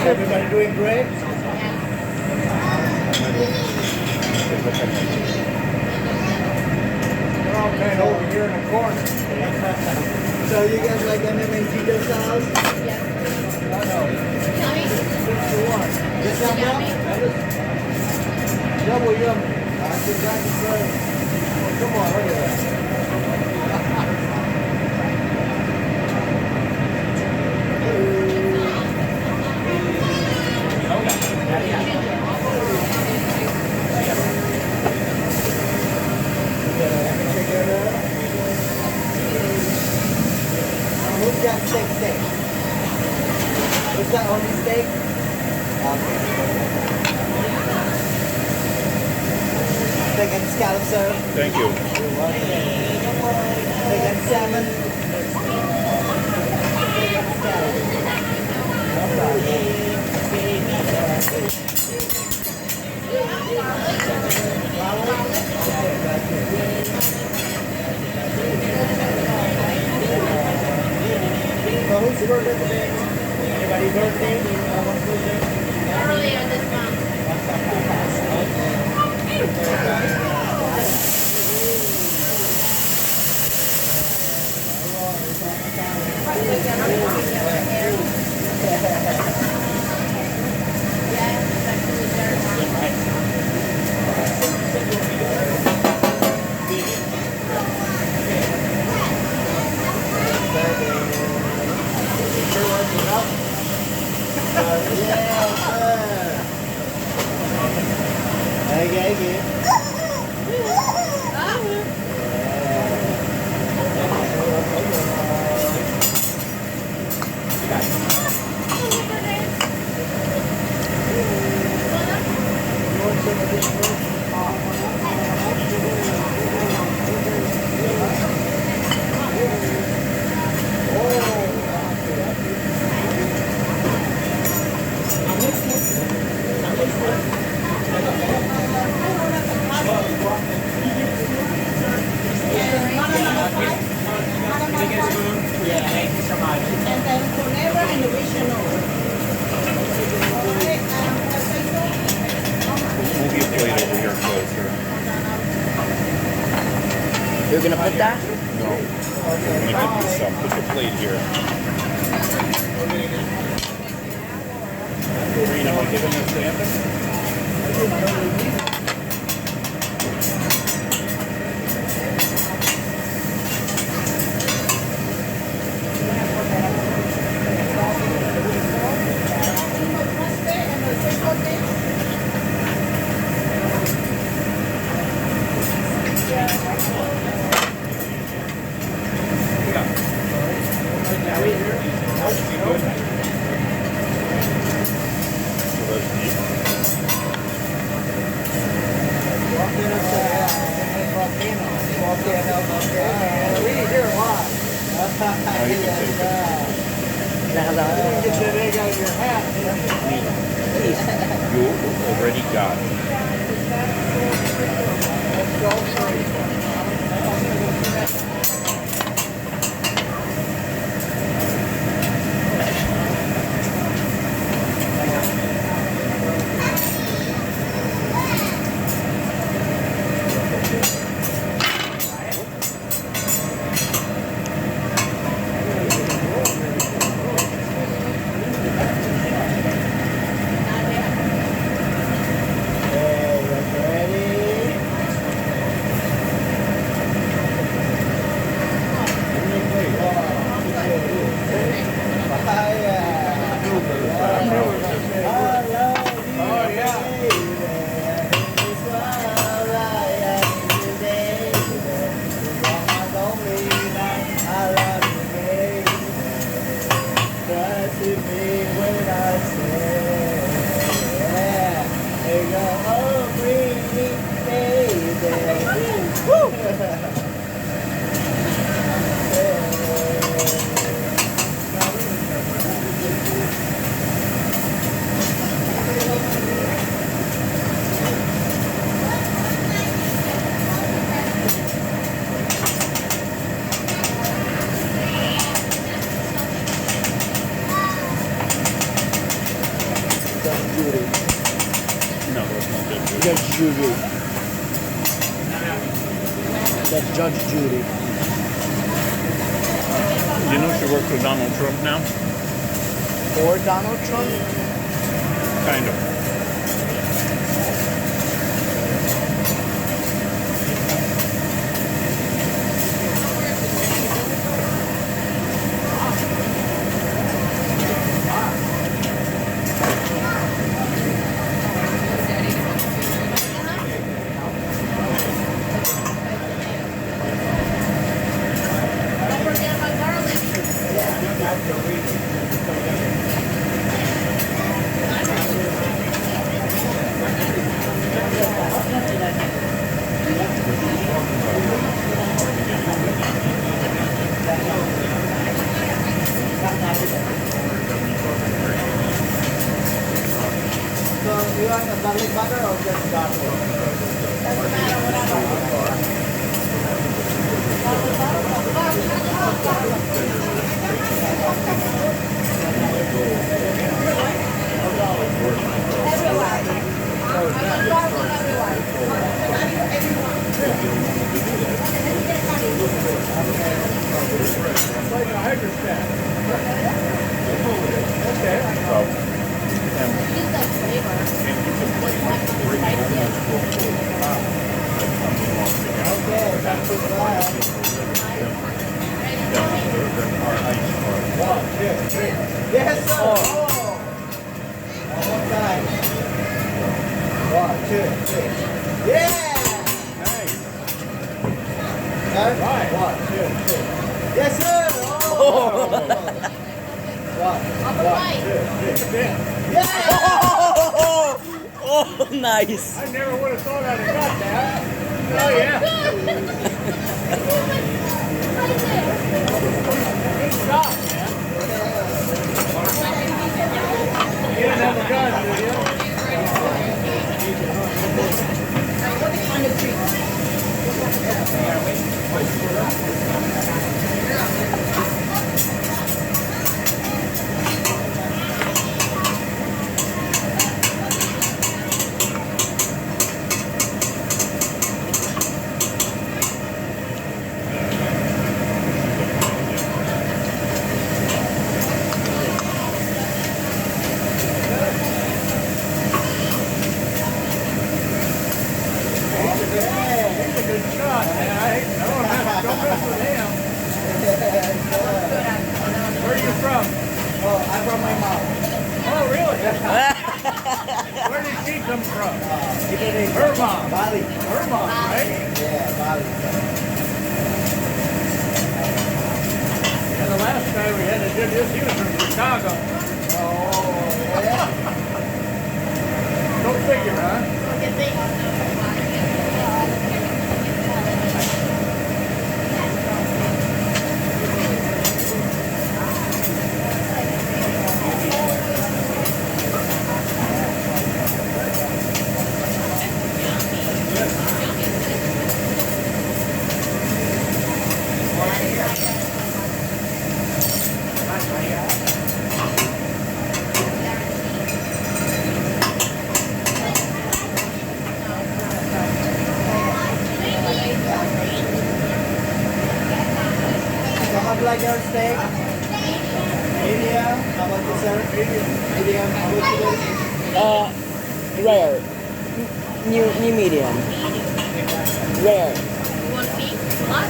Everybody doing great? They're all kind of over here in the corner. So you guys like MMNG styles? No, no. 6-1. This one, bro? Double yummy. That's exactly right. Oh, come on, look at that. Who's got steak? Who's got only steak? Okay. Steak and scallop, sir. Thank you. Steak and salmon. Steak and scallop. No So whose birthday today? Anybody birthday? Earlier this month. And then whenever and original. Alright, Move your plate over here closer. You're gonna put that? No. I'm gonna give you some. Put your plate here. Green, am I giving this to Anthony? Get that egg out of your hat. You already got it. Judge Judy? No, that's not good. Judge Judy. That's Judge Judy. You know she works for Donald Trump now? Or Donald Trump? Kind of. Don't forget about garlic. So you want a garlic butter or just garlic? Doesn't matter, whatever. It's like a hydrostat. Okay. Use that flavor. Doesn't have to be spicy. Okay, that's it. One, two, three. Yes, sir. Oh. One more time. 1, 2, 3. Yeah. Nice. Sir? Right. 1, 2, 3. Yes, sir. Oh. Upper right. 2, 3. Yeah. Oh, nice. I never would have thought I'd have got that. Oh, yeah. Good shot, man. You didn't have a gun, did you? On the tree. He's a good shot, man. Don't mess with him. Where are you from? Oh, I'm from my mom. Oh, really? Where did she come from? Indonesia. Her mom. Bali. Her mom, right? Yeah, Bali. And the last guy we had to do this, he was from Chicago. Oh, yeah. Go figure, huh? Look at me. So how do you like your steak? Medium. How about you, sir? Medium. How about you, guys? Rare. New medium. Rare. You want meat? What?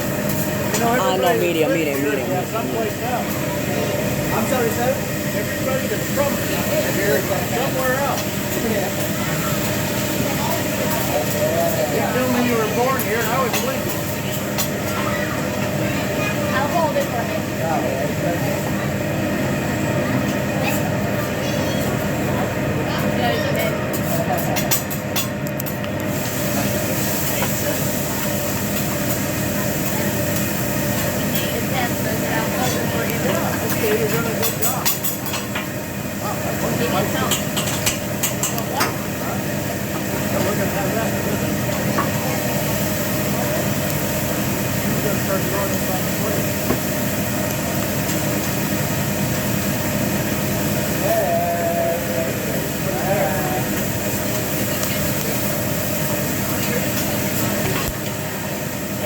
You know, No, everybody medium, that's medium, here medium. is someplace else. I'm sorry, sir. Everybody that's from here is somewhere else. Yeah. You tell me you were born here and I was Lincoln. I'll hold it for him. Yeah, it's okay. It's tense, but I'll hold it for him. Okay, you're doing a good job. Give me some. So we're gonna have that. You're gonna start throwing this on the plate.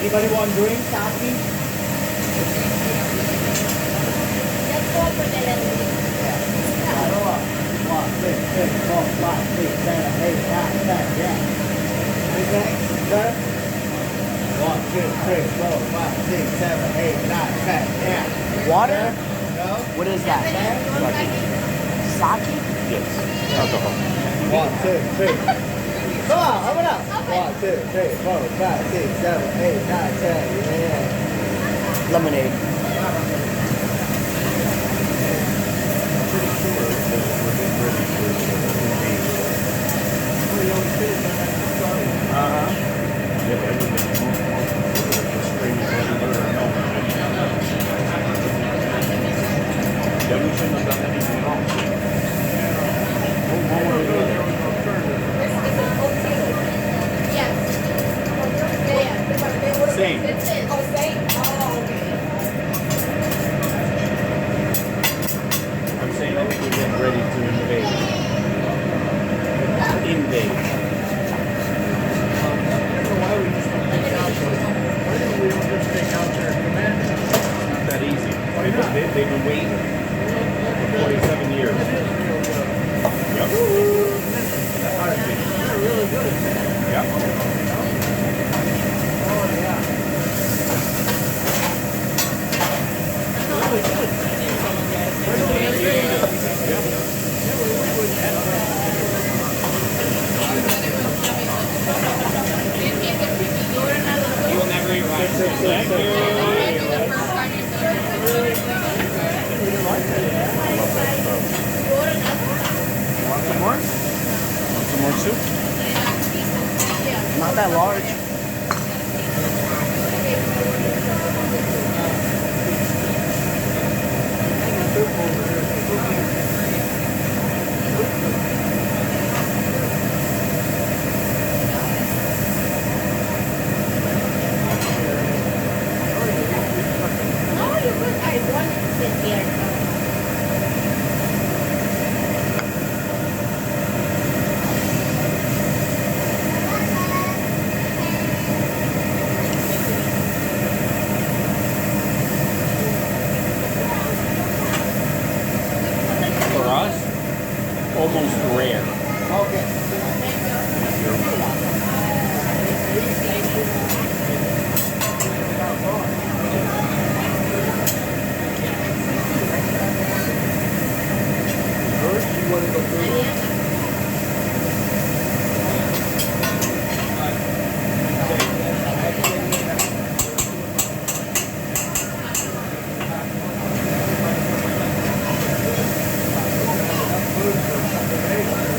Anybody want drink, coffee? Just open it and One, two, three, four, five, six, seven, eight, nine, 10. Yeah. Okay, sir. 1, 2, 3, 4, 5, 6, 7, 8, 9, 10. Yeah. Water? No. What is that? Sake? Yes. Alcohol. 1, 2, 3. Come on, open up. 1, 2, 3, 4, 5, 6, 7, 8, 9, 10. Yeah. Lemonade. Pretty sure that we're getting ready for yeah, but everything the string is regular or no. Then we shouldn't have done anything wrong. What would we do there? yes. Same. It's in. Oh, same. Oh, okay. I'm saying I think we're getting ready to invade. Why don't we just take out their command? It's not that easy. They've been waiting for 47 years. Yep. They're really good at that. Yep. Oh, yeah. Really good. Why don't we have Yep. we wouldn't have You will never eat rice. Thank you. Want some more? Want some more soup? Not that large. No, you're good. I wanted to sit here. For us, almost rare. Okay. First, you want to go through.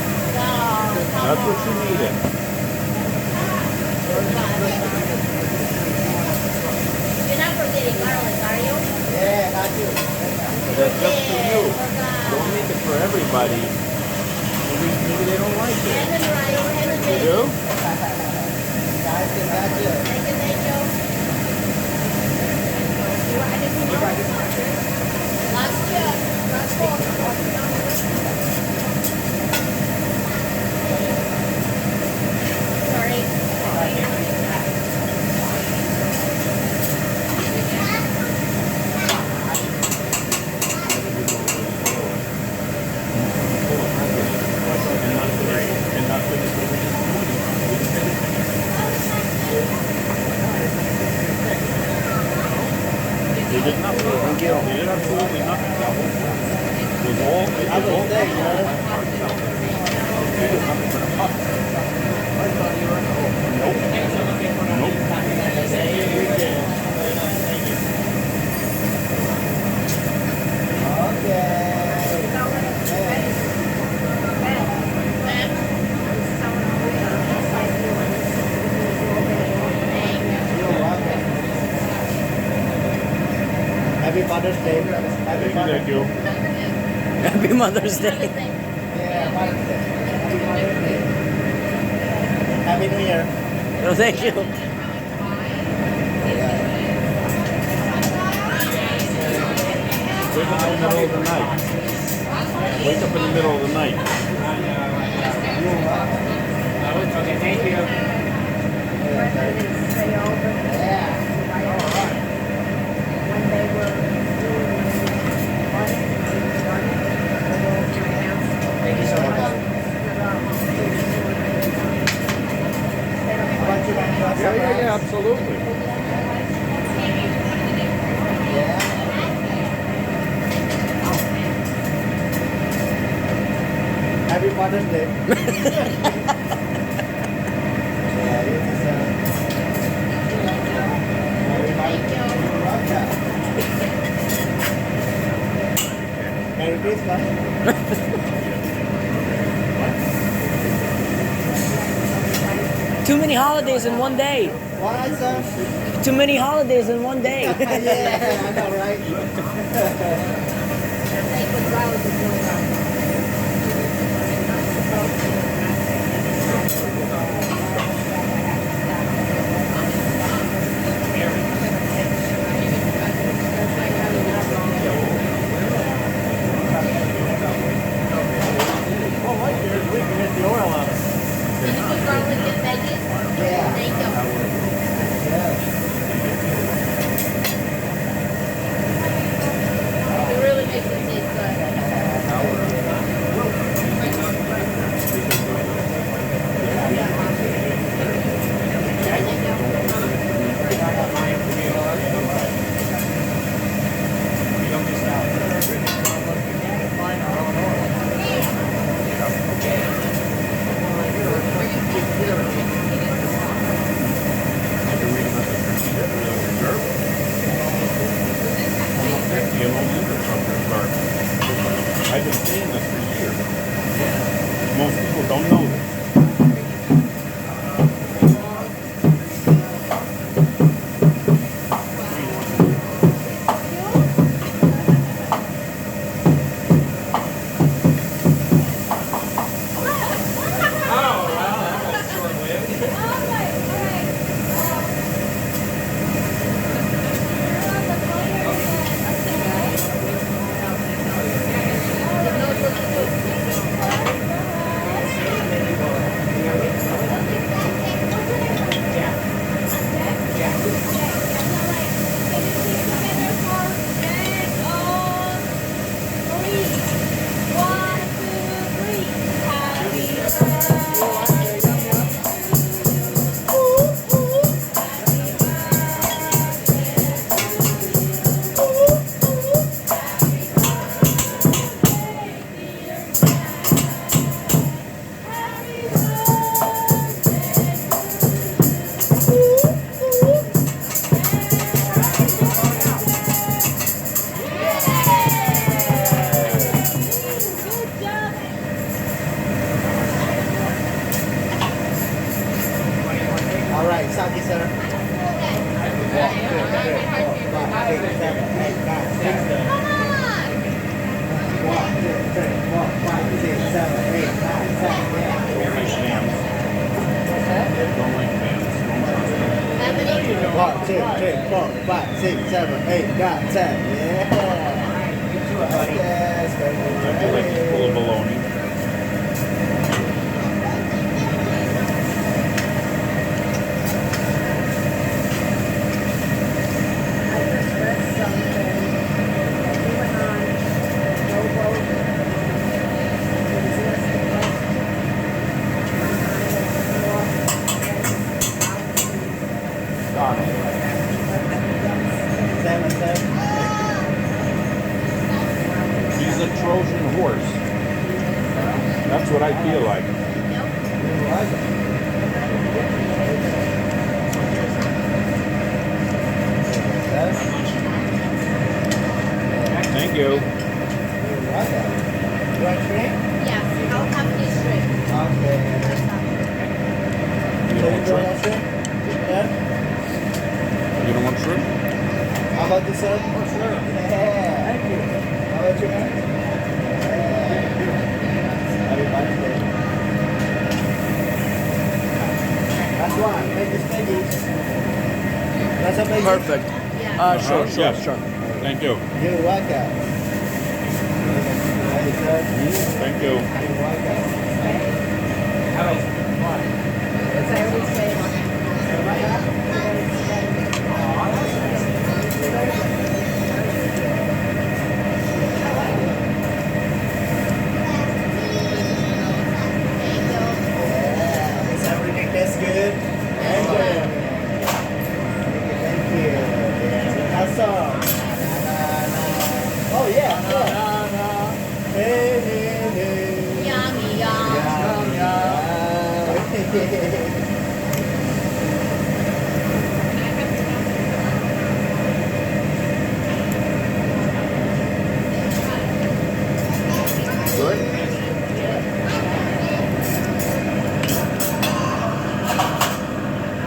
That's what you needed. You're not forgetting garlic, are you? Yeah, got you. That's just for you. Don't make it for everybody. Maybe they don't like it. Hand it right over, hand it You in. do? Got you, got you. Thank you, thank you. You want anything else? Last year, last fall. Sorry. And not finish what we just They did nothing. Thank you. They did absolutely nothing. It was all. It I was all. will stay, you know. They did nothing but a puff. Nope. Nope. Happy Mother's Day. Happy Thank you. Happy Mother's Day. Yeah, Mother's Day. Happy Mother's Day. Happy New Year. No, thank you. Wake up in the middle of the night. Wake up in the middle of the night. Okay, thank you. Presidents stay over. Yeah. When they were doing audit, they go over to my house. Thank you so much. How about you, man? You want some rice? Absolutely. Yeah. Happy Mother's Day. Yeah, you deserve. Happy Mother's Day. You're welcome. Merry Christmas. Too many holidays in one day. What, sir? Too many holidays in one day. Yeah, I know, right? Take the flowers and do it. Oh, like yours, we can get the oil out of it. Did you put garlic and bacon? Yeah. Thank you. Yeah. It really makes it taste good. I've been saying this for years. Most people don't know this. All right, Saki, sir. 1, 2, 3, 4, 5, 6, 7, 8, 9, 10. 1, 2, 3, 4, 5, 6, 7, 8, 9, 10. Yeah. Don't like hams. Don't like hams. Don't trust them. 1, 2, 3, 4, 5, 6, 7, 8, 9, 10. Yeah. Yes, I feel like it's full of baloney. I just read something. He went on rowboat. It was listed like 7, 7. He's a Trojan horse. That's what I feel like. Thank you. You want shrimp? Yes, I'll have these straight. Okay. You So don't you want don't shrimp? want shrimp? Yeah. You don't want shrimp? How about this, sir? Oh, sure. Yeah. Thank you. How about you, man? Happy Mother's Day. That's one. Make this veggies. That's a veggie. Perfect. Yeah. Sure, Yes. sure. Thank you. You're welcome. Hey, sir. Thank you. You're welcome.